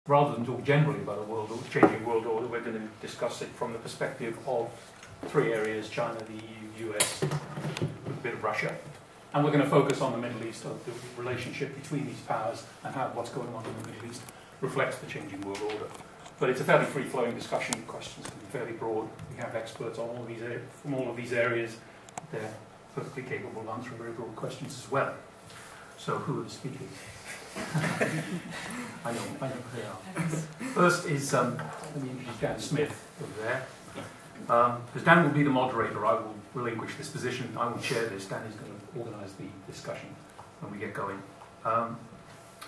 rather than talk generally about a changing world order, we're going to discuss it from the perspective of three areas: China, the EU, US, with a bit of Russia. And we're going to focus on the Middle East, of the relationship between these powers, and how what's going on in the Middle East reflects the changing world order. But it's a fairly free-flowing discussion. The questions can be fairly broad. We have experts on from all of these areas. They're perfectly capable of answering very broad questions as well. So who are the speakers? I know who they are. First is, let me introduce Dan Smith over there. Because Dan will be the moderator, I will relinquish this position. I will chair this. Dan is going to organise the discussion when we get going.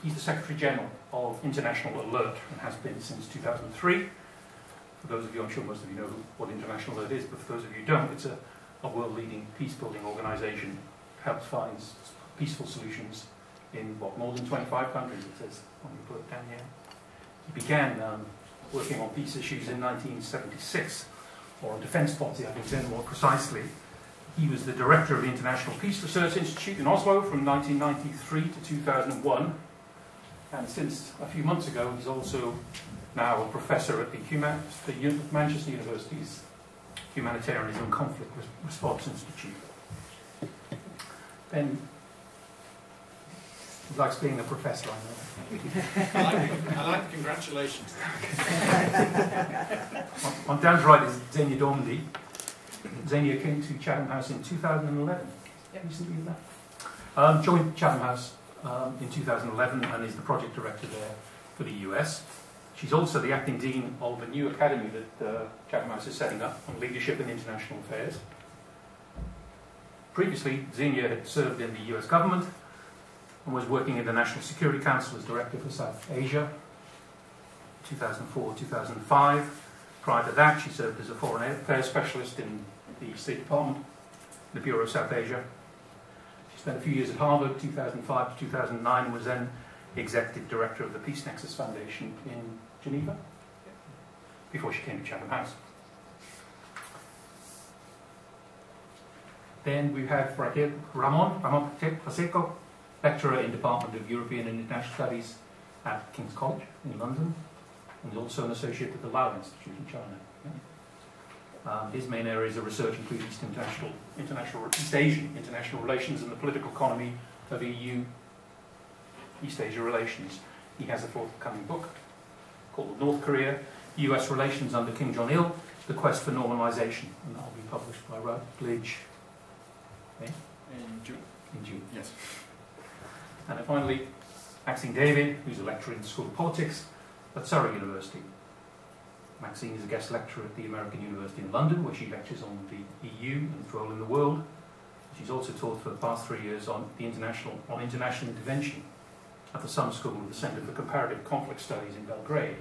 He's the Secretary General of International Alert and has been since 2003. For those of you, I'm sure most of you know what International Alert is, but for those of you who don't, it's a world-leading peace-building organisation that helps find peaceful solutions in, more than 25 countries, it says when you put it down here. He began working on peace issues in 1976, or on defence policy, I think then more precisely. He was the director of the International Peace Research Institute in Oslo from 1993 to 2001. And since a few months ago, he's also now a professor at the Manchester University's Humanitarianism and Conflict Response Institute. Then, he likes being a professor, I know. I like the congratulations. On Dan's right is Xenia Dormandy. Xenia came to Chatham House in 2011. Yeah, recently enough. Joined Chatham House in 2011 and is the project director there for the US. She's also the acting dean of a new academy that Chatham House is setting up on leadership in international affairs. Previously, Xenia had served in the US government and was working in the National Security Council as Director for South Asia, 2004-2005. Prior to that, she served as a Foreign Affairs Specialist in the State Department, the Bureau of South Asia. She spent a few years at Harvard, 2005 to 2009, and was then Executive Director of the Peace Nexus Foundation in Geneva, before she came to Chatham House. Then we have right here Ramon Pacheco, lecturer in Department of European and International Studies at King's College in London, and is also an associate at the Lao Institute in China. His main areas of research include East Asian international relations and the political economy of EU East Asia relations. He has a forthcoming book called North Korea, US Relations under Kim Jong-il, The Quest for Normalization, and that will be published by Routledge in June. In June. Yes. And then finally, Maxine David, who's a lecturer in the School of Politics at Surrey University. Maxine is a guest lecturer at the American University in London, where she lectures on the EU and its role in the world. She's also taught for the past 3 years on international intervention at the Sun School of the Centre for Comparative Conflict Studies in Belgrade.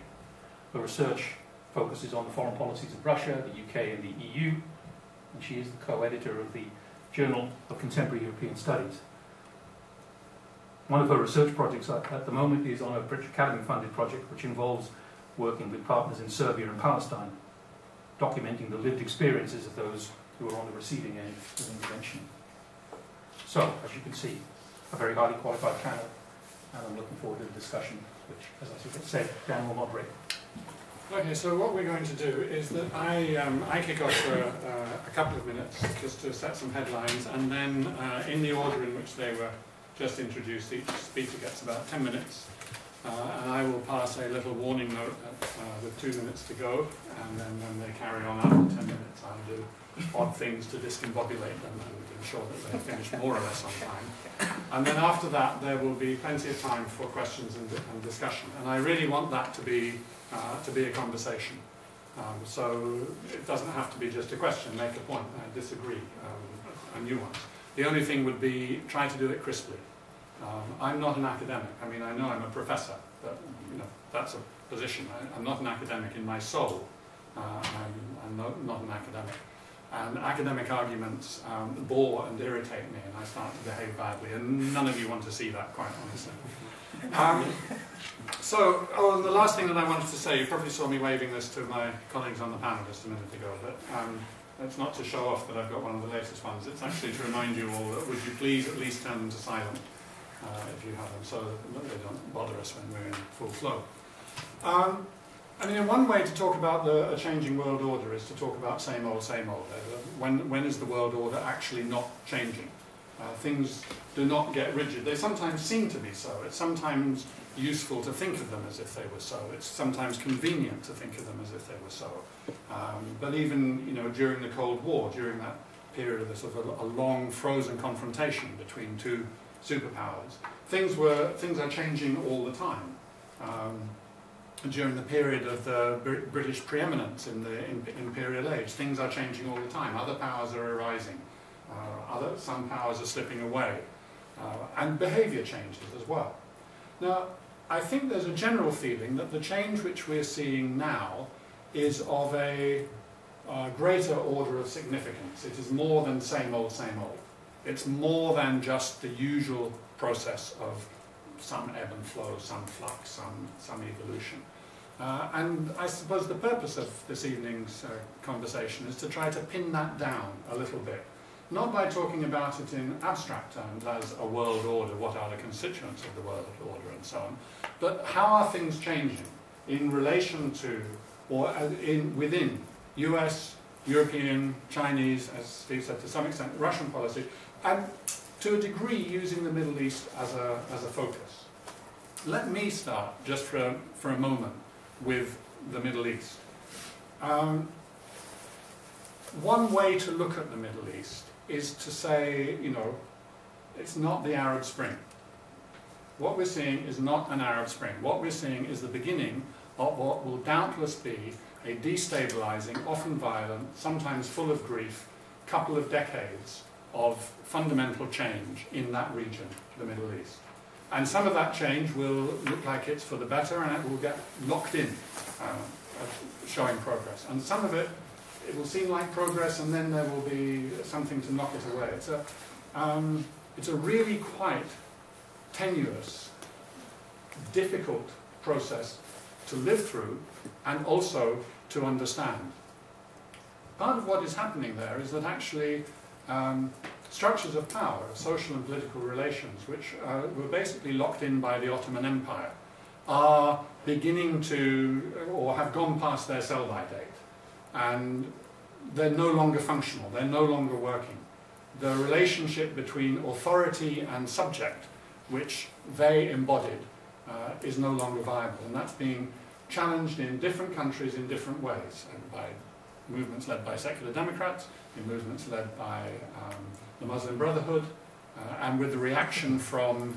Her research focuses on the foreign policies of Russia, the UK and the EU, and she is the co-editor of the Journal of Contemporary European Studies. One of her research projects at the moment is on a British Academy-funded project which involves working with partners in Serbia and Palestine, documenting the lived experiences of those who are on the receiving end of intervention. So, as you can see, a very highly qualified panel, and I'm looking forward to the discussion, which, as I said, Dan will moderate. Okay, so what we're going to do is that I kick off for a couple of minutes just to set some headlines, and then in the order in which they were just introduced, each speaker gets about 10 minutes, and I will pass a little warning note with 2 minutes to go, and then when they carry on after 10 minutes, I'll do odd things to discombobulate them and ensure that they finish more or less on time. And then after that, there will be plenty of time for questions and discussion, and I really want that to be a conversation. So it doesn't have to be just a question, make a point, disagree, a nuance. The only thing would be try to do it crisply. I'm not an academic. I mean, I know I'm a professor, but that's a position. I'm not an academic in my soul. I'm not an academic. And academic arguments bore and irritate me, and I start to behave badly, and none of you want to see that, quite honestly. So, the last thing that I wanted to say, you probably saw me waving this to my colleagues on the panel just a minute ago, but it's not to show off that I've got one of the latest ones. It's actually to remind you all that would you please at least turn them to silent if you have them, so that they don't bother us when we're in full flow. I mean, one way to talk about a changing world order is to talk about same old, same old. When is the world order actually not changing? Things do not get rigid. They sometimes seem to be so. It's sometimes useful to think of them as if they were so. It's sometimes convenient to think of them as if they were so. But even, you know, during the Cold War, during that period of a sort of a long frozen confrontation between two superpowers, things are changing all the time. During the period of the British preeminence in the imperial age, things are changing all the time. Other powers are arising. Some powers are slipping away. And behaviour changes as well. Now, I think there's a general feeling that the change which we're seeing now is of a greater order of significance. It is more than same old, same old. It's more than just the usual process of some ebb and flow, some flux, some evolution. And I suppose the purpose of this evening's conversation is to try to pin that down a little bit. Not by talking about it in abstract terms as a world order, what are the constituents of the world order and so on, but how are things changing in relation to, or within US, European, Chinese, as Steve said, to some extent, Russian policy, and to a degree using the Middle East as a focus. Let me start, just for a moment, with the Middle East. One way to look at the Middle East is to say, you know, it's not the Arab Spring. What we're seeing is not an Arab Spring. What we're seeing is the beginning of what will doubtless be a destabilizing, often violent, sometimes full of grief, couple of decades of fundamental change in that region, the Middle East. And some of that change will look like it's for the better, and it will get locked in, showing progress. And some of it will seem like progress, and then there will be something to knock it away. It's a really quite tenuous, difficult process to live through and also to understand. Part of what is happening there is that actually structures of power, social and political relations, which were basically locked in by the Ottoman Empire, are beginning to, or have gone past their sell-by date. And they're no longer functional, they're no longer working. The relationship between authority and subject, which they embodied, is no longer viable. And that's being challenged in different countries in different ways, and by movements led by secular democrats, in movements led by the Muslim Brotherhood, and with the reaction from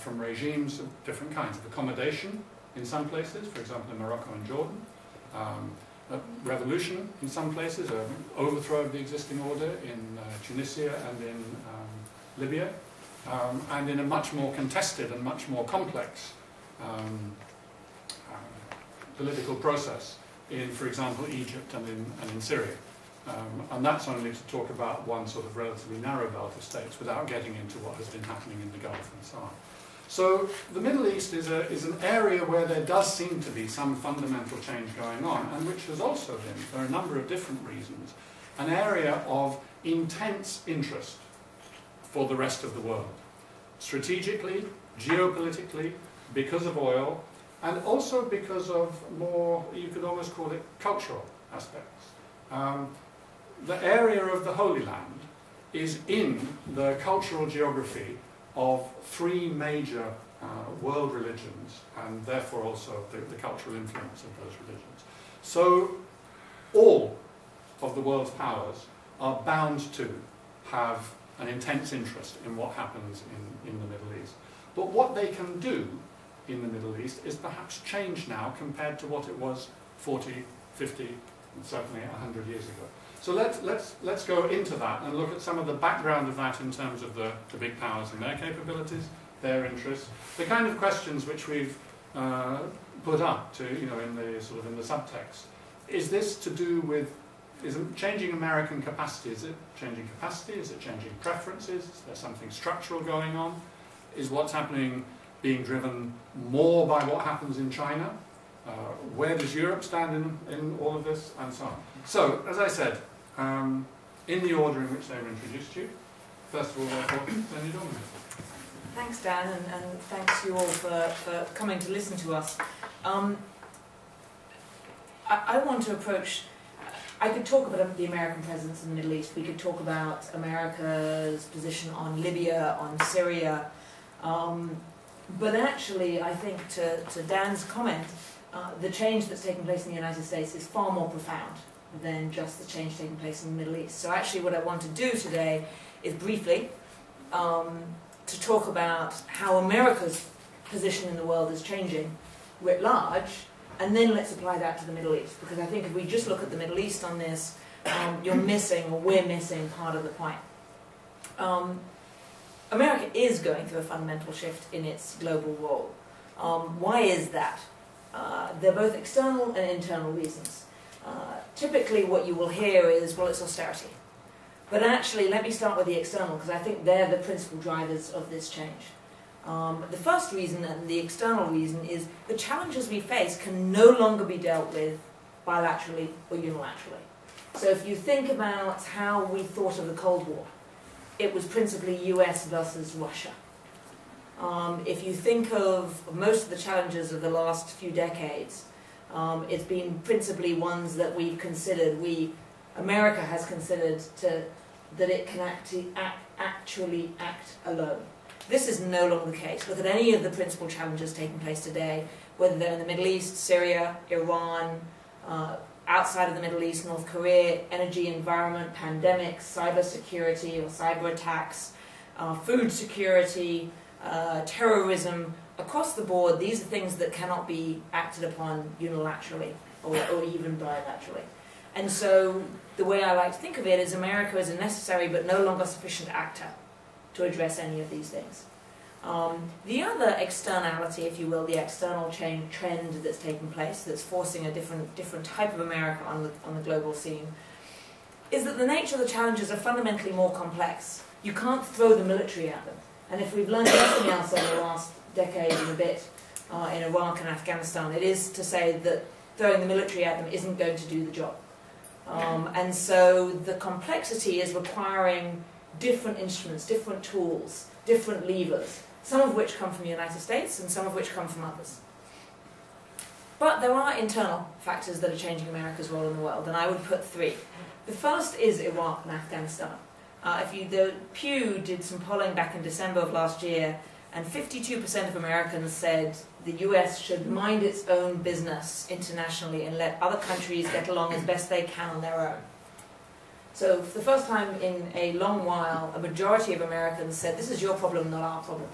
regimes of different kinds of accommodation in some places, for example in Morocco and Jordan, a revolution in some places, an overthrow of the existing order in Tunisia and in Libya, and in a much more contested and much more complex political process in, for example, Egypt and in Syria. And that's only to talk about one sort of relatively narrow belt of states without getting into what has been happening in the Gulf and so on. So the Middle East is an area where there does seem to be some fundamental change going on, and which has also been, for a number of different reasons, an area of intense interest for the rest of the world. Strategically, geopolitically, because of oil, and also because of more, you could almost call it, cultural aspects. The area of the Holy Land is in the cultural geography of three major world religions, and therefore also the cultural influence of those religions. So all of the world's powers are bound to have an intense interest in what happens in the Middle East. But what they can do in the Middle East is perhaps change now compared to what it was 40, 50, and certainly 100 years ago. So let's go into that and look at some of the background of that in terms of the big powers and their capabilities, their interests, the kind of questions which we've put up to, you know, in the subtext. Is this to do with, is it changing American capacity? Is it changing capacity? Is it changing preferences? Is there something structural going on? Is what's happening being driven more by what happens in China? Where does Europe stand in all of this, and so on? So, as I said, in the order in which they were introduced to you, first of all, therefore, Xenia Dormandy. Thanks, Dan, and thanks you all for coming to listen to us. I want to approach, I could talk about the American presence in the Middle East, we could talk about America's position on Libya, on Syria, but actually I think to Dan's comment, the change that's taking place in the United States is far more profound than just the change taking place in the Middle East. So actually what I want to do today is briefly to talk about how America's position in the world is changing writ large, and then let's apply that to the Middle East. Because I think if we just look at the Middle East on this, you're missing, or we're missing, part of the point. America is going through a fundamental shift in its global role. Why is that? They're both external and internal reasons. Typically what you will hear is, well, it's austerity. But actually, let me start with the external, because I think they're the principal drivers of this change. The first reason, and the external reason, is the challenges we face can no longer be dealt with bilaterally or unilaterally. So if you think about how we thought of the Cold War, it was principally US versus Russia. If you think of most of the challenges of the last few decades, it's been principally ones that we've considered, America has considered that it can actually act alone. This is no longer the case. Look at any of the principal challenges taking place today, whether they're in the Middle East, Syria, Iran, outside of the Middle East, North Korea, energy, environment, pandemics, cyber security or cyber attacks, food security, terrorism. Across the board, these are things that cannot be acted upon unilaterally or even bilaterally. And so the way I like to think of it is America is a necessary but no longer sufficient actor to address any of these things. The other externality, if you will, the external trend that's taking place, that's forcing a different type of America on the global scene, is that the nature of the challenges are fundamentally more complex. You can't throw the military at them. And if we've learned anything else over the last decade and a bit in Iraq and Afghanistan, it is to say that throwing the military at them isn't going to do the job. And so the complexity is requiring different instruments, different tools, different levers, some of which come from the United States and some of which come from others. But there are internal factors that are changing America's role in the world, and I would put three. The first is Iraq and Afghanistan. The Pew did some polling back in December of last year, and 52% of Americans said the US should mind its own business internationally and let other countries get along as best they can on their own. So for the first time in a long while, a majority of Americans said, this is your problem, not our problem.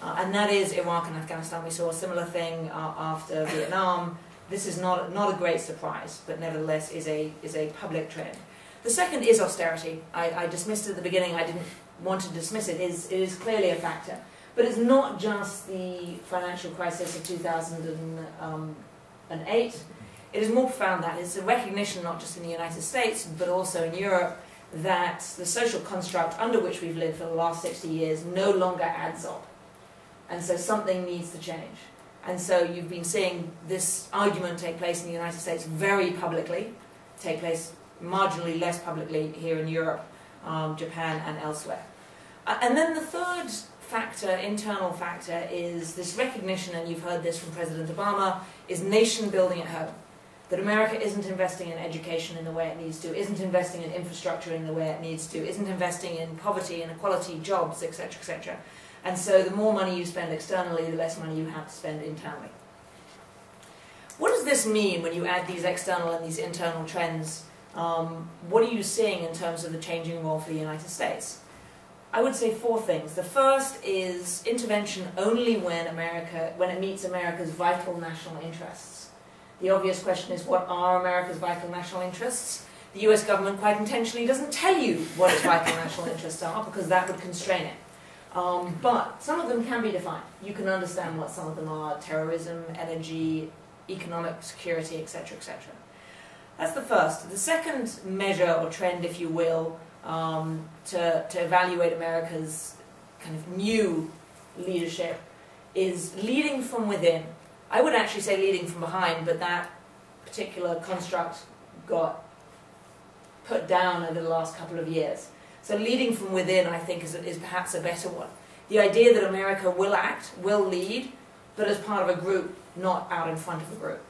And that is Iraq and Afghanistan. We saw a similar thing after Vietnam. This is not a great surprise, but nevertheless is a public trend. The second is austerity. I dismissed it at the beginning. I didn't want to dismiss it. It is clearly a factor. But it's not just the financial crisis of 2008. It is more profound than that. It's a recognition, not just in the United States, but also in Europe, that the social construct under which we've lived for the last 60 years no longer adds up. And so something needs to change. And so you've been seeing this argument take place in the United States very publicly, take place marginally less publicly here in Europe, Japan and elsewhere. And then the third factor, internal factor, is this recognition, and you've heard this from President Obama, is nation building at home. That America isn't investing in education in the way it needs to, isn't investing in infrastructure in the way it needs to, isn't investing in poverty, inequality, jobs, etc., etc. And so the more money you spend externally, the less money you have to spend internally. What does this mean when you add these external and these internal trends? What are you seeing in terms of the changing role for the United States? I would say four things. The first is intervention only when it meets America's vital national interests. The obvious question is, what are America's vital national interests? The US government quite intentionally doesn't tell you what its vital national interests are, because that would constrain it. But some of them can be defined. You can understand what some of them are: terrorism, energy, economic security, etc., etc. That's the first. The second measure or trend, if you will, to evaluate America's kind of new leadership is leading from within. I would actually say leading from behind, but that particular construct got put down over the last couple of years. So leading from within, I think, is perhaps a better one. The idea that America will act, will lead, but as part of a group, not out in front of a group.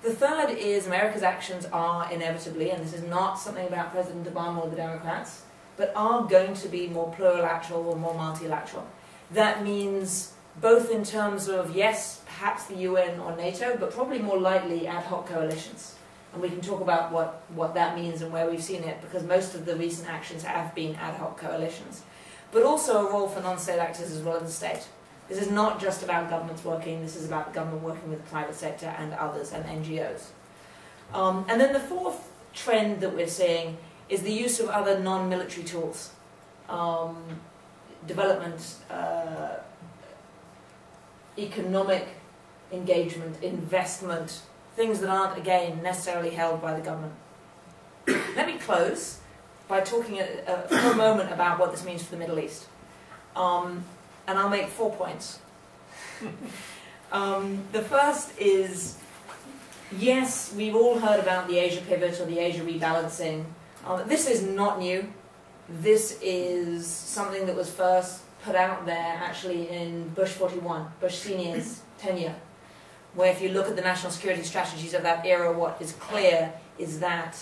The third is America's actions are inevitably, and this is not something about President Obama or the Democrats, but are going to be more plurilateral or more multilateral. That means both in terms of, yes, perhaps the UN or NATO, but probably more likely ad hoc coalitions. And we can talk about what that means and where we've seen it, because most of the recent actions have been ad hoc coalitions. But also a role for non-state actors as well as the state. This is not just about governments working, this is about the government working with the private sector and others and NGOs. And then the fourth trend that we're seeing is the use of other non-military tools. Development, economic engagement, investment, things that aren't, again, necessarily held by the government. Let me close by talking for a moment about what this means for the Middle East. And I'll make 4 points. The first is, yes, we've all heard about the Asia pivot or the Asia rebalancing. This is not new. This is something that was first put out there actually in Bush 41, Bush Senior's tenure, where if you look at the national security strategies of that era, what is clear is that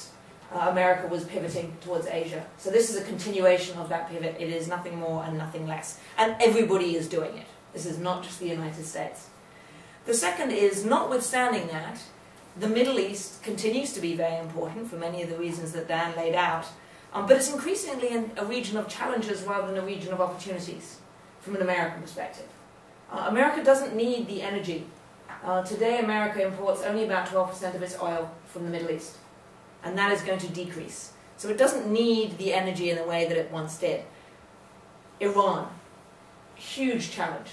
America was pivoting towards Asia. So this is a continuation of that pivot. It is nothing more and nothing less. And everybody is doing it. This is not just the United States. The second is, notwithstanding that, the Middle East continues to be very important for many of the reasons that Dan laid out, but it's increasingly a region of challenges rather than a region of opportunities from an American perspective. America doesn't need the energy. Today, America imports only about 12% of its oil from the Middle East, and that is going to decrease. So it doesn't need the energy in the way that it once did. Iran, huge challenge.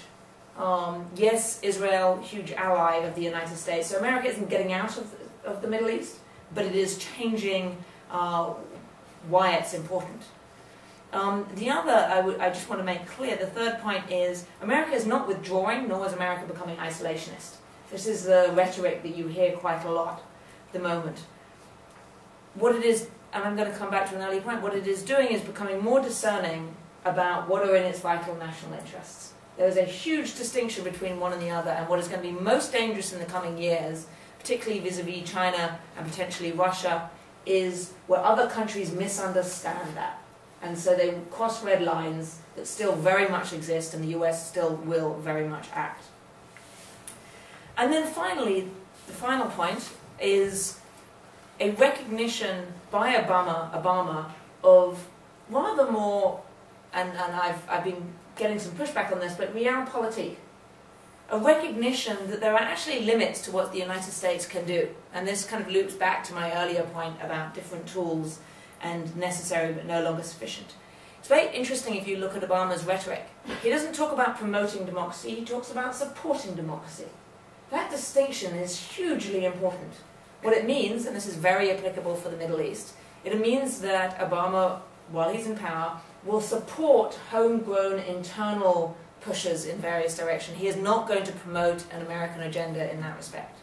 Yes, Israel, huge ally of the United States. So America isn't getting out of the Middle East, but it is changing why it's important. The other, I just want to make clear, the third point is, America is not withdrawing, nor is America becoming isolationist. This is the rhetoric that you hear quite a lot at the moment. What it is, and I'm going to come back to an earlier point, what it is doing is becoming more discerning about what are in its vital national interests. There is a huge distinction between one and the other, and what is going to be most dangerous in the coming years, particularly vis-a-vis China and potentially Russia, is where other countries misunderstand that. And so they cross red lines that still very much exist, and the US still will very much act. And then finally, the final point is a recognition by Obama of rather more, and I've been getting some pushback on this, but realpolitik. A recognition that there are actually limits to what the United States can do. And this kind of loops back to my earlier point about different tools and necessary but no longer sufficient. It's very interesting if you look at Obama's rhetoric. He doesn't talk about promoting democracy, he talks about supporting democracy. That distinction is hugely important. What it means, and this is very applicable for the Middle East, it means that Obama, while he's in power, will support homegrown internal pushes in various directions. He is not going to promote an American agenda in that respect.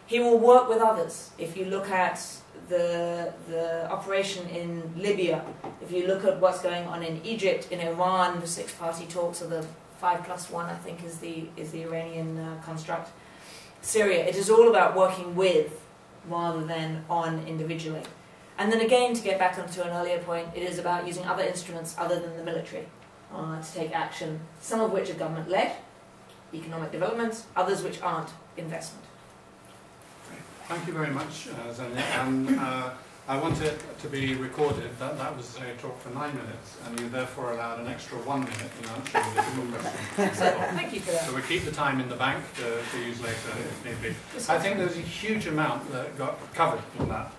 He will work with others. If you look at the operation in Libya, if you look at what's going on in Egypt, in Iran, the six-party talks, or the 5+1, I think, is the Iranian construct. Syria, it is all about working with rather than on individually. And then again, to get back onto an earlier point, it is about using other instruments other than the military to take action, some of which are government-led, economic development, others which aren't, investment. Thank you very much, Xenia. And I want it to be recorded that that was a talk for 9 minutes, and you therefore allowed an extra 1 minute in answering the difficult questions. Thank you for that. So we keep the time in the bank to use later if need be. I think there's a huge amount that got covered in that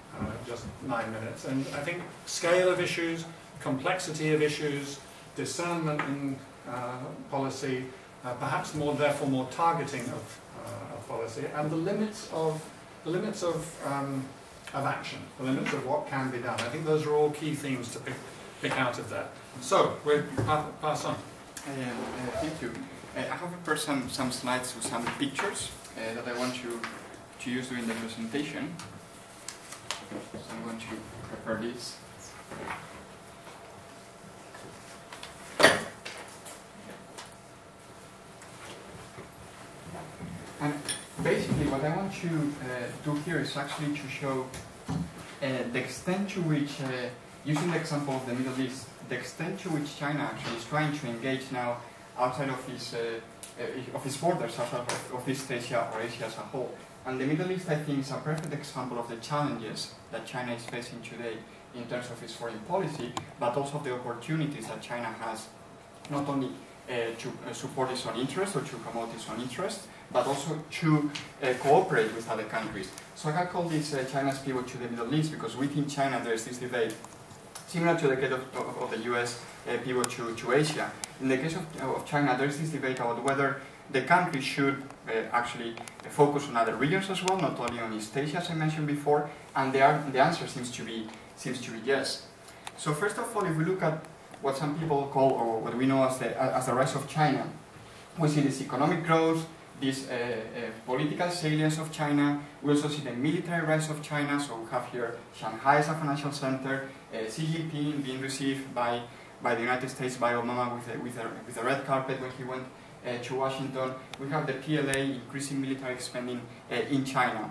just 9 minutes, and I think scale of issues, complexity of issues, discernment in policy, perhaps therefore more targeting of policy, and the limits of action, the limits of what can be done. I think those are all key themes to pick out of that. So we'll pass on. Thank you. I have prepared some slides with some pictures that I want you to use during the presentation. So I'm going to prepare this. And basically what I want to do here is actually to show the extent to which, using the example of the Middle East, the extent to which China actually is trying to engage now outside of its borders, outside of East Asia or Asia as a whole. And the Middle East, I think, is a perfect example of the challenges that China is facing today in terms of its foreign policy, but also of the opportunities that China has, not only to support its own interests or to promote its own interests, but also to cooperate with other countries. So I call this China's pivot to the Middle East, because within China there is this debate, similar to the case of the US pivot to Asia. In the case of China, there is this debate about whether the country should actually focus on other regions as well, not only on East Asia, as I mentioned before, and the answer seems to be yes. So first of all, if we look at what some people call, or what we know as the rise of China, we see this economic growth, this political salience of China. We also see the military rise of China. So we have here Shanghai as a financial center, Xi Jinping being received by the United States, by Obama with a red carpet when he went to Washington. We have the PLA increasing military spending in China.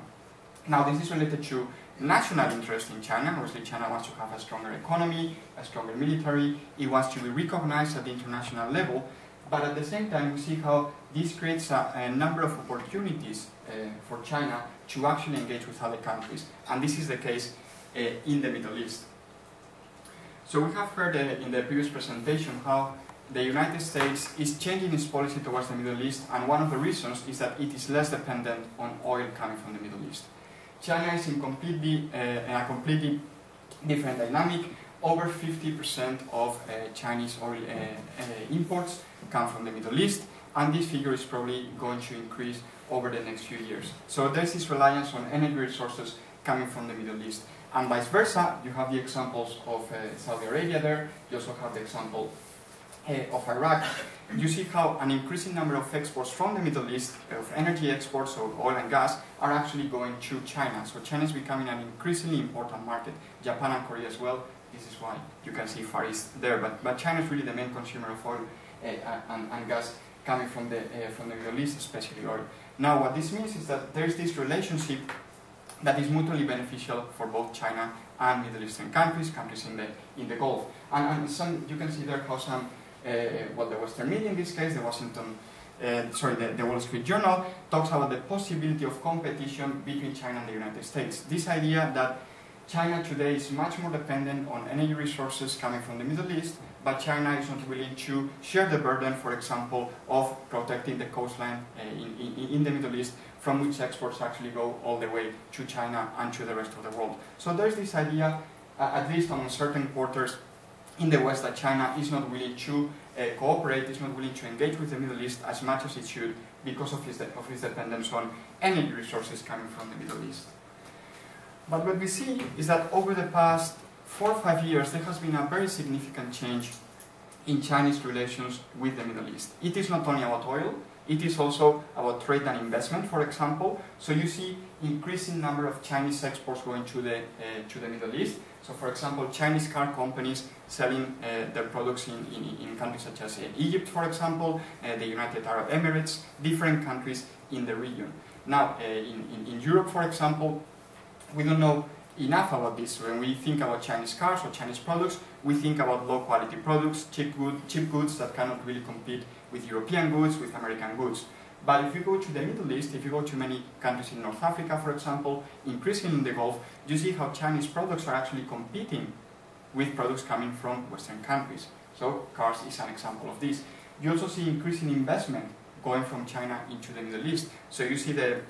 Now this is related to national interest in China. Obviously China wants to have a stronger economy, a stronger military. It wants to be recognized at the international level. But at the same time, we see how this creates a number of opportunities for China to actually engage with other countries. And this is the case in the Middle East. So we have heard in the previous presentation how the United States is changing its policy towards the Middle East, and one of the reasons is that it is less dependent on oil coming from the Middle East. China is in a completely different dynamic. Over 50% of Chinese oil imports come from the Middle East, and this figure is probably going to increase over the next few years. So there's this reliance on energy resources coming from the Middle East. And vice versa, you have the examples of Saudi Arabia there, you also have the example of Iraq. You see how an increasing number of exports from the Middle East, of energy exports, so oil and gas, are actually going to China. So China is becoming an increasingly important market. Japan and Korea as well. This is why you can see Far East there. But China is really the main consumer of oil and gas coming from the Middle East, especially oil. Now what this means is that there is this relationship that is mutually beneficial for both China and Middle Eastern countries in the Gulf. And some, you can see there how some, well, the Western media in this case, the Wall Street Journal, talks about the possibility of competition between China and the United States. This idea that China today is much more dependent on energy resources coming from the Middle East, but China is not willing to share the burden, for example, of protecting the coastline in the Middle East, from which exports actually go all the way to China and to the rest of the world. So there's this idea, at least on certain quarters in the West, that China is not willing to cooperate, is not willing to engage with the Middle East as much as it should because of its dependence on energy resources coming from the Middle East. But what we see is that over the past 4 or 5 years, there has been a very significant change in Chinese relations with the Middle East. It is not only about oil, it is also about trade and investment, for example. So you see increasing number of Chinese exports going to the Middle East. So for example, Chinese car companies selling their products in countries such as Egypt, for example, the United Arab Emirates, different countries in the region. Now, in Europe, for example, we don't know enough about this. When we think about Chinese cars or Chinese products, we think about low quality products, cheap goods that cannot really compete with European goods, with American goods. But if you go to the Middle East, if you go to many countries in North Africa, for example, increasingly in the Gulf, you see how Chinese products are actually competing with products coming from Western countries. So cars is an example of this. You also see increasing investment going from China into the Middle East. So you see the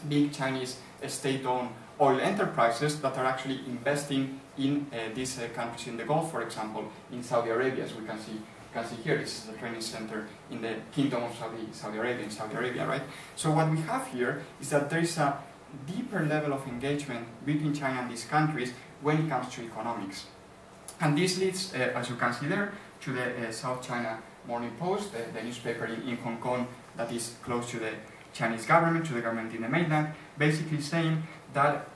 big Chinese state-owned oil enterprises that are actually investing in these countries in the Gulf, for example, in Saudi Arabia, as we can see here. This is the training center in the Kingdom of Saudi Arabia, right? So what we have here is that there is a deeper level of engagement between China and these countries when it comes to economics. And this leads, as you can see there, to the South China Morning Post, the newspaper in Hong Kong that is close to the Chinese government, to the government in the mainland, basically saying that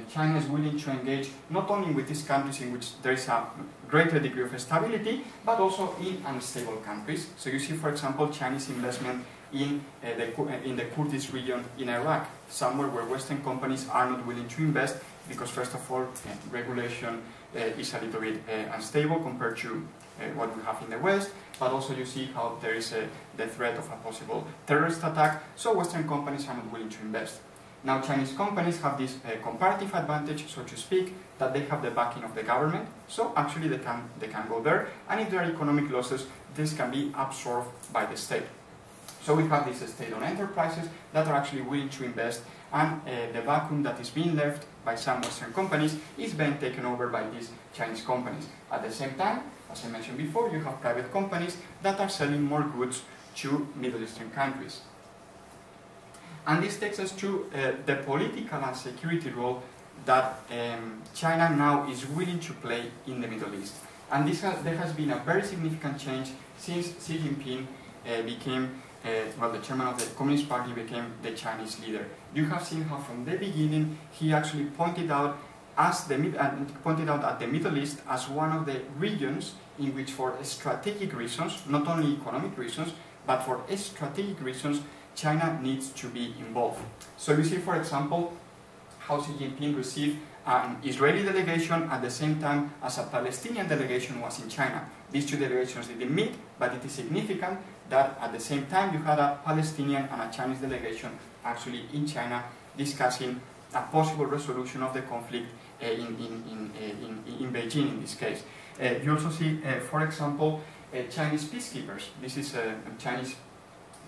China is willing to engage not only with these countries in which there is a greater degree of stability, but also in unstable countries. So you see, for example, Chinese investment in the Kurdish region in Iraq, somewhere where Western companies are not willing to invest because, first of all, regulation is a little bit unstable compared to what we have in the West, but also you see how there is the threat of a possible terrorist attack, so Western companies are not willing to invest. Now Chinese companies have this comparative advantage, so to speak, that they have the backing of the government, so actually they can go there, and if there are economic losses, this can be absorbed by the state. So we have these state-owned enterprises that are actually willing to invest, and the vacuum that is being left by some Western companies is being taken over by these Chinese companies. At the same time, as I mentioned before, you have private companies that are selling more goods to Middle Eastern countries. And this takes us to the political and security role that China now is willing to play in the Middle East. And there has been a very significant change since Xi Jinping became, the chairman of the Communist Party became the Chinese leader. You have seen how from the beginning he actually pointed out at the Middle East as one of the regions in which, for strategic reasons, not only economic reasons, but for strategic reasons, China needs to be involved. So you see, for example, how Xi Jinping received an Israeli delegation at the same time as a Palestinian delegation was in China. These two delegations didn't meet, but it is significant that at the same time you had a Palestinian and a Chinese delegation actually in China discussing a possible resolution of the conflict in Beijing in this case. You also see, for example, Chinese peacekeepers. This is Chinese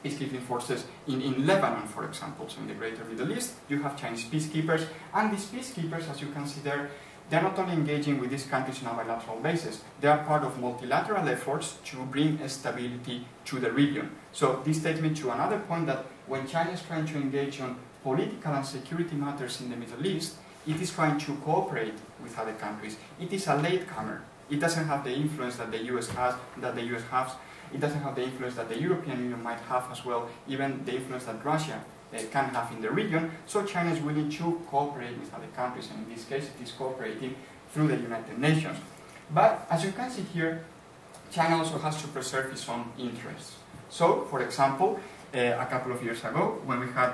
peacekeeping forces in Lebanon, for example. So in the greater Middle East, you have Chinese peacekeepers, and these peacekeepers, as you can see there, they're not only engaging with these countries on a bilateral basis, they are part of multilateral efforts to bring stability to the region. So this takes me to another point, that when China is trying to engage on political and security matters in the Middle East, it is trying to cooperate with other countries. It is a latecomer. It doesn't have the influence that the US has, It doesn't have the influence that the European Union might have as well, even the influence that Russia can have in the region. So China is willing to cooperate with other countries, and in this case it is cooperating through the United Nations. But as you can see here, China also has to preserve its own interests. So, for example, a couple of years ago, when we had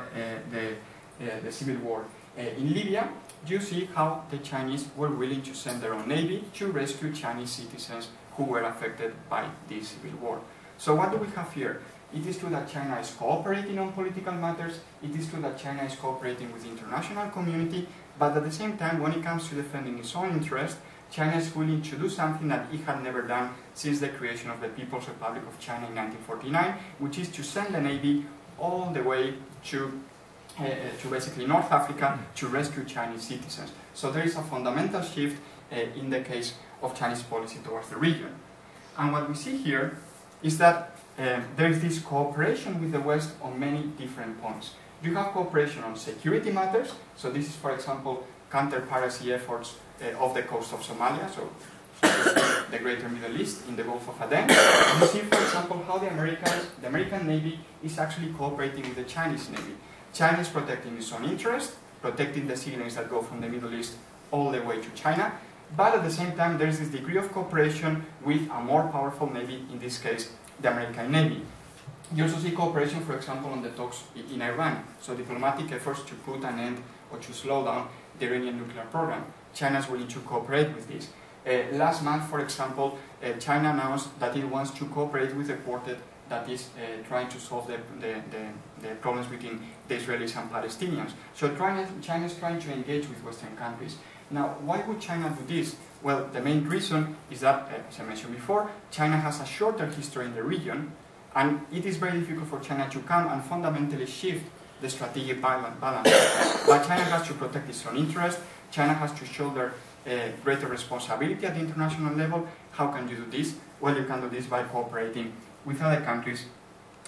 the civil war in Libya, you see how the Chinese were willing to send their own navy to rescue Chinese citizens who were affected by this civil war. So what do we have here? It is true that China is cooperating on political matters, it is true that China is cooperating with the international community, but at the same time, when it comes to defending its own interest, China is willing to do something that it had never done since the creation of the People's Republic of China in 1949, which is to send the navy all the way to basically North Africa to rescue Chinese citizens. So there is a fundamental shift in the case of Chinese policy towards the region. And what we see here is that there is this cooperation with the West on many different points. You have cooperation on security matters, so this is, for example, counter-piracy efforts off the coast of Somalia, so the greater Middle East, in the Gulf of Aden. You see, for example, how the American Navy is actually cooperating with the Chinese Navy. China is protecting its own interest, protecting the sea lanes that go from the Middle East all the way to China, but at the same time there is this degree of cooperation with a more powerful navy, in this case the American Navy. You also see cooperation, for example, on the talks in Iran, so diplomatic efforts to put an end or to slow down the Iranian nuclear program. China is willing to cooperate with this. Last month, for example, China announced that it wants to cooperate with a quartet that is trying to solve the problems between the Israelis and Palestinians. So China is trying to engage with Western countries. Now, why would China do this? Well, the main reason is that, as I mentioned before, China has a shorter history in the region, and it is very difficult for China to come and fundamentally shift the strategic balance. But China has to protect its own interest. China has to shoulder greater responsibility at the international level. How can you do this? Well, you can do this by cooperating with other countries,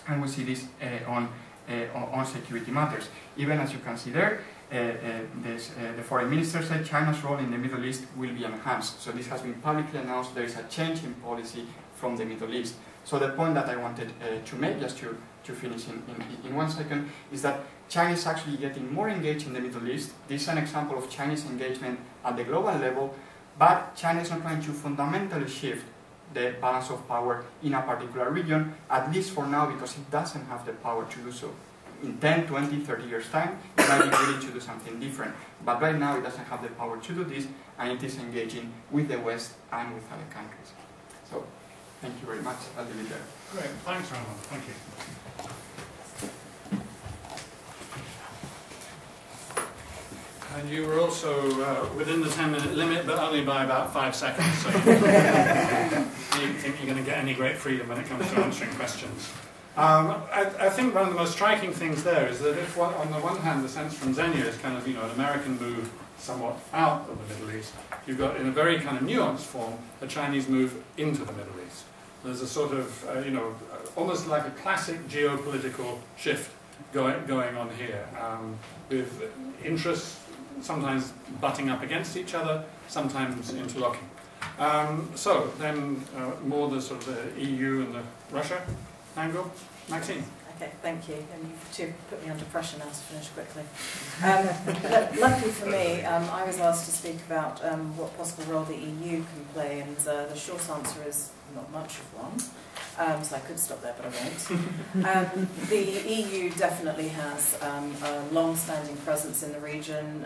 and we see this on security matters. Even as you can see there, the foreign minister said China's role in the Middle East will be enhanced. So this has been publicly announced. There is a change in policy from the Middle East. So the point that I wanted to make, just to finish in 1 second, is that China is actually getting more engaged in the Middle East. This is an example of Chinese engagement at the global level, but China is not trying to fundamentally shift the balance of power in a particular region, at least for now, because it doesn't have the power to do so. In 10, 20, 30 years' time, it might be willing to do something different. But right now, it doesn't have the power to do this, and it is engaging with the West and with other countries. So, thank you very much. I'll leave it there. Great. Thanks, Ramon. Thank you. And you were also within the 10-minute limit, but only by about 5 seconds. So you don't think you're going to get any great freedom when it comes to answering questions. I think one of the most striking things there is that if one, on the one hand, the sense from Xenia is kind of, an American move somewhat out of the Middle East, you've got, in a very kind of nuanced form, a Chinese move into the Middle East. There's a sort of, almost like a classic geopolitical shift going on here, with interests sometimes butting up against each other, sometimes interlocking. So then more the sort of the EU and the Russia angle. Maxine. Okay, thank you. And you two put me under pressure now to finish quickly. Luckily for me, I was asked to speak about what possible role the EU can play, and the short answer is not much of one. So I could stop there, but I won't. The EU definitely has a long-standing presence in the region,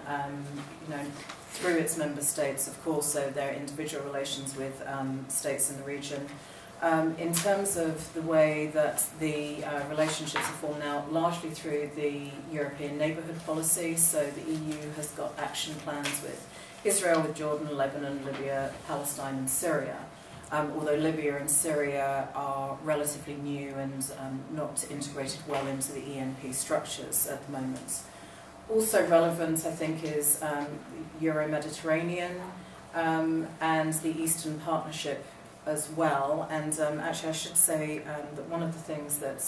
through its member states, of course, so their individual relations with states in the region. In terms of the way that the relationships are formed now, largely through the European neighbourhood policy, so the EU has got action plans with Israel, with Jordan, Lebanon, Libya, Palestine and Syria. Although Libya and Syria are relatively new and not integrated well into the ENP structures at the moment. Also relevant, I think, is Euro-Mediterranean and the Eastern Partnership as well. And actually I should say that one of the things that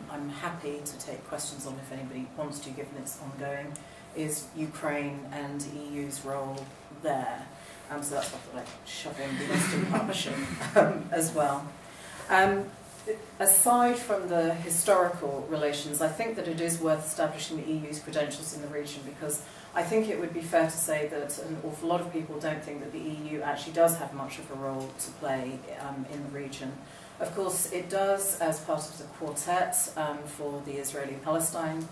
I'm happy to take questions on if anybody wants to, given it's ongoing, is Ukraine and the EU's role there. So that's what I like shoving the Eastern Partnership as well. Aside from the historical relations, I think that it is worth establishing the EU's credentials in the region, because I think it would be fair to say that an awful lot of people don't think that the EU actually does have much of a role to play in the region. Of course, it does as part of the quartet for the Israeli-Palestine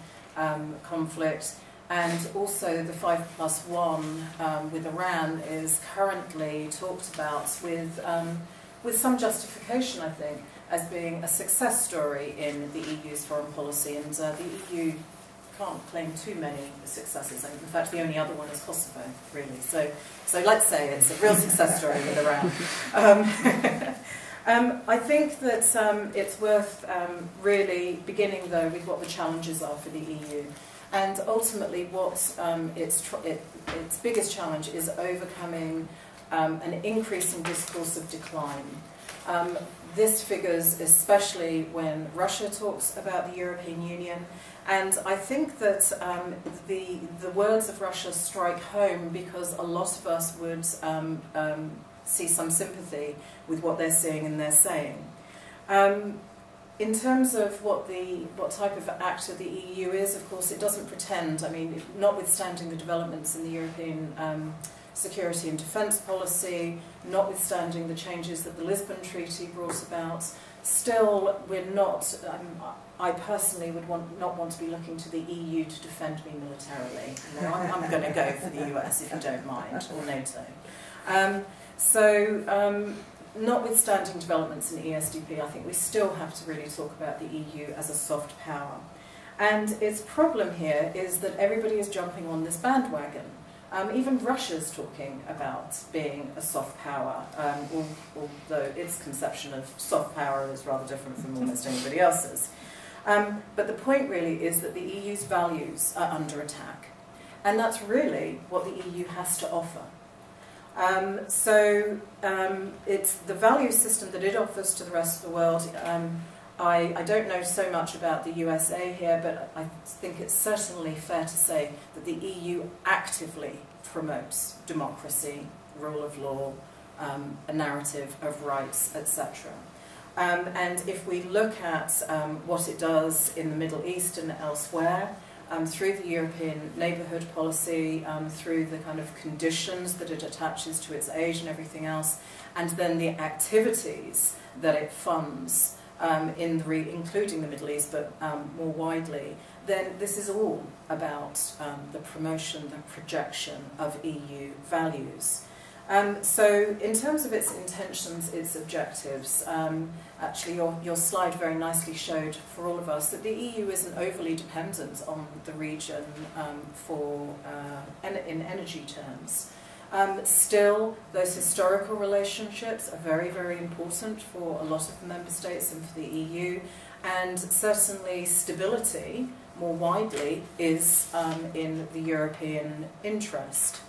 conflict. And also the 5+1 with Iran is currently talked about with some justification, I think, as being a success story in the EU's foreign policy. And the EU can't claim too many successes. In fact, the only other one is Kosovo, really. So let's say it's a real success story with Iran. I think that it's worth really beginning, though, with what the challenges are for the EU. And ultimately, what its biggest challenge is overcoming an increasing discourse of decline. This figures especially when Russia talks about the European Union, and I think that the words of Russia strike home because a lot of us would see some sympathy with what they're seeing and they're saying. In terms of what type of actor the EU is, of course, it doesn't pretend. I mean, notwithstanding the developments in the European security and defence policy, notwithstanding the changes that the Lisbon Treaty brought about, still we're not, I personally would not want to be looking to the EU to defend me militarily. You know, I'm going to go for the US, if you don't mind, or NATO. Notwithstanding developments in ESDP, I think we still have to really talk about the EU as a soft power. And its problem here is that everybody is jumping on this bandwagon. Even Russia's talking about being a soft power, although its conception of soft power is rather different from almost anybody else's. But the point really is that the EU's values are under attack. And that's really what the EU has to offer. It's the value system that it offers to the rest of the world. I don't know so much about the USA here, but I think it's certainly fair to say that the EU actively promotes democracy, rule of law, a narrative of rights, etc. And if we look at what it does in the Middle East and elsewhere, through the European neighbourhood policy, through the kind of conditions that it attaches to its aid and everything else, and then the activities that it funds, including the Middle East, but more widely, then this is all about the promotion, the projection of EU values. So in terms of its intentions, its objectives, actually your slide very nicely showed for all of us that the EU isn't overly dependent on the region in energy terms. Still, those historical relationships are very, very important for a lot of the member states and for the EU, and certainly stability, more widely, is in the European interest.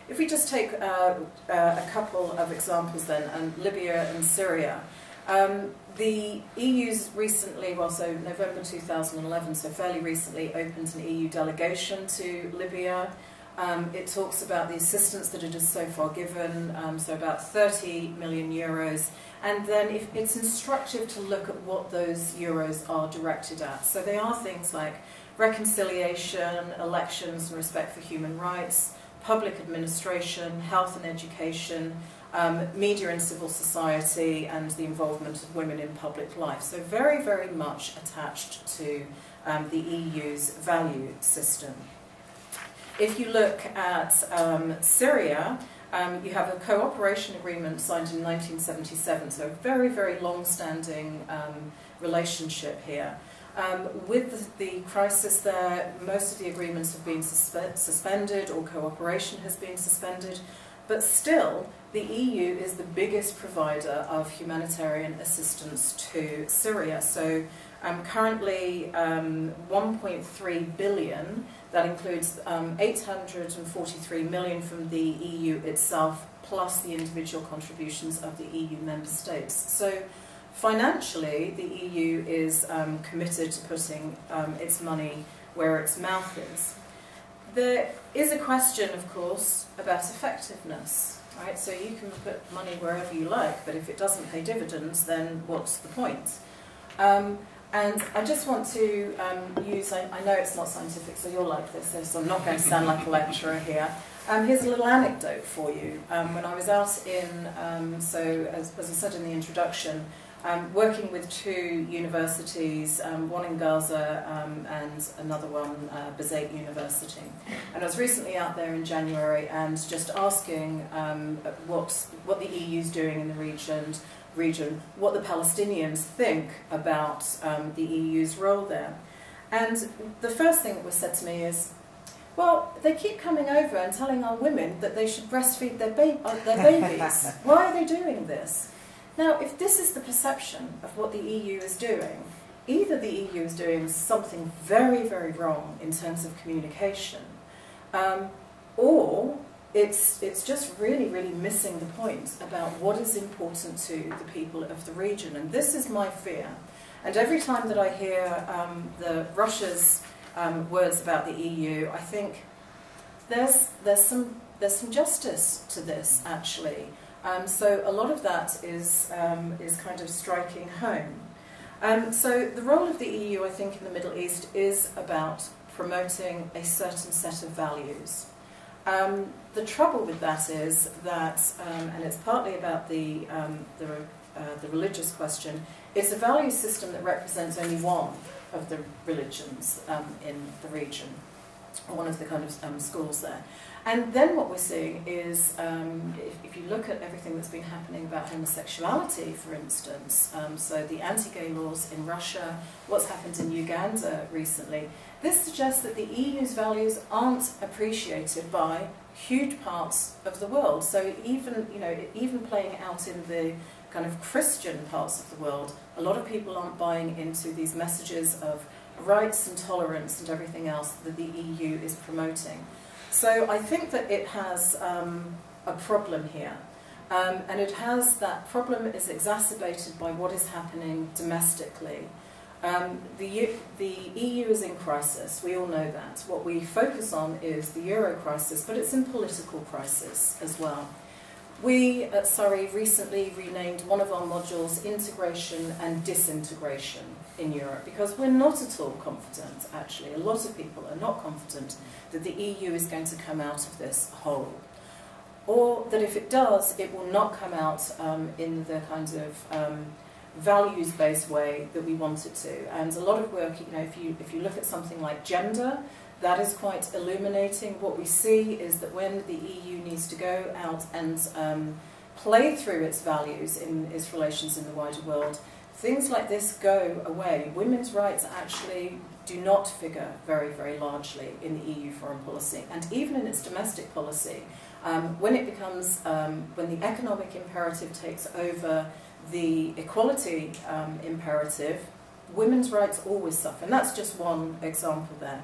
If we just take a couple of examples then, Libya and Syria. The EU's recently, so November 2011, so fairly recently, opened an EU delegation to Libya. It talks about the assistance that it has so far given, so about 30 million euros. And then it's instructive to look at what those euros are directed at. So they are things like reconciliation, elections and respect for human rights, public administration, health and education, media and civil society, and the involvement of women in public life. So very, very much attached to the EU's value system. If you look at Syria, you have a cooperation agreement signed in 1977, so a very, very long-standing relationship here. With the crisis there, most of the agreements have been suspended, or cooperation has been suspended, but still the EU is the biggest provider of humanitarian assistance to Syria. So currently 1.3 billion, that includes 843 million from the EU itself, plus the individual contributions of the EU member states. So financially, the EU is committed to putting its money where its mouth is. There is a question, of course, about effectiveness, right? So you can put money wherever you like, but if it doesn't pay dividends, then what's the point? And I just want to use, I know it's not scientific, so you'll like this, so I'm not going to sound like a lecturer here. Here's a little anecdote for you. When I was out in, so as I said in the introduction, working with two universities, one in Gaza and another one, Bazate University. And I was recently out there in January and just asking what the EU's doing in the region, what the Palestinians think about the EU's role there. And the first thing that was said to me is, well, they keep coming over and telling our women that they should breastfeed their babies. Why are they doing this? Now, if this is the perception of what the EU is doing, either the EU is doing something very, very wrong in terms of communication, or it's just really, really missing the point about what is important to the people of the region. And this is my fear. And every time that I hear Russia's words about the EU, I think there's some justice to this, actually. So a lot of that is kind of striking home. So the role of the EU, I think, in the Middle East is about promoting a certain set of values. The trouble with that is that, and it's partly about the religious question, it's a value system that represents only one of the religions in the region, or one of the kind of schools there. And then what we're seeing is, if you look at everything that's been happening about homosexuality, for instance, so the anti-gay laws in Russia, what's happened in Uganda recently, this suggests that the EU's values aren't appreciated by huge parts of the world. So even playing out in the kind of Christian parts of the world, a lot of people aren't buying into these messages of rights and tolerance and everything else that the EU is promoting. So I think that it has a problem here. And that problem is exacerbated by what is happening domestically. The EU is in crisis, we all know that. What we focus on is the euro crisis, but it's in political crisis as well. We at Surrey recently renamed one of our modules Integration and Disintegration in Europe, because we're not at all confident, actually. A lot of people are not confident that the EU is going to come out of this whole. Or that if it does, it will not come out in the kind of values-based way that we want it to. And a lot of work, you know, if you look at something like gender, that is quite illuminating. What we see is that when the EU needs to go out and play through its values in its relations in the wider world, things like this go away. Women's rights actually do not figure very, very largely in the EU foreign policy. And even in its domestic policy, when it becomes, when the economic imperative takes over the equality imperative, women's rights always suffer. And that's just one example there.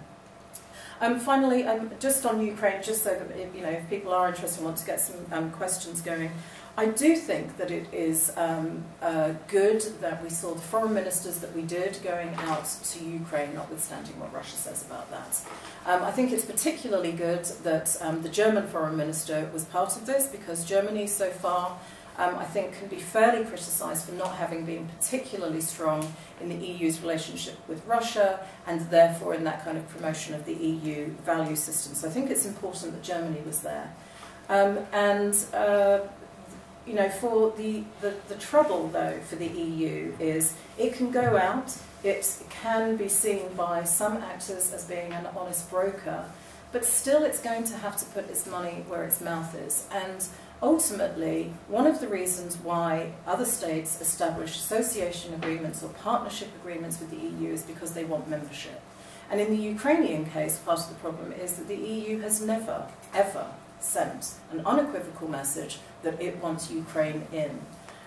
Finally, just on Ukraine, just so that if people are interested and want to get some questions going, I do think that it is good that we saw the foreign ministers that we did going out to Ukraine, notwithstanding what Russia says about that. I think it's particularly good that the German foreign minister was part of this, because Germany so far, I think, can be fairly criticised for not having been particularly strong in the EU's relationship with Russia, and therefore in that kind of promotion of the EU value system. So I think it's important that Germany was there. For the trouble, though, for the EU is it can go out, it can be seen by some actors as being an honest broker, but still it's going to have to put its money where its mouth is. And ultimately, one of the reasons why other states establish association agreements or partnership agreements with the EU is because they want membership. And in the Ukrainian case, part of the problem is that the EU has never, ever sent an unequivocal message that it wants Ukraine in.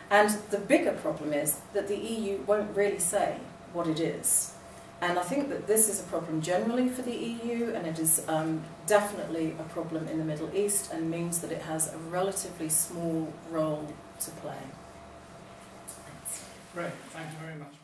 And the bigger problem is that the EU won't really say what it is. And I think that this is a problem generally for the EU, and it is definitely a problem in the Middle East, and means that it has a relatively small role to play. Great, thank you very much.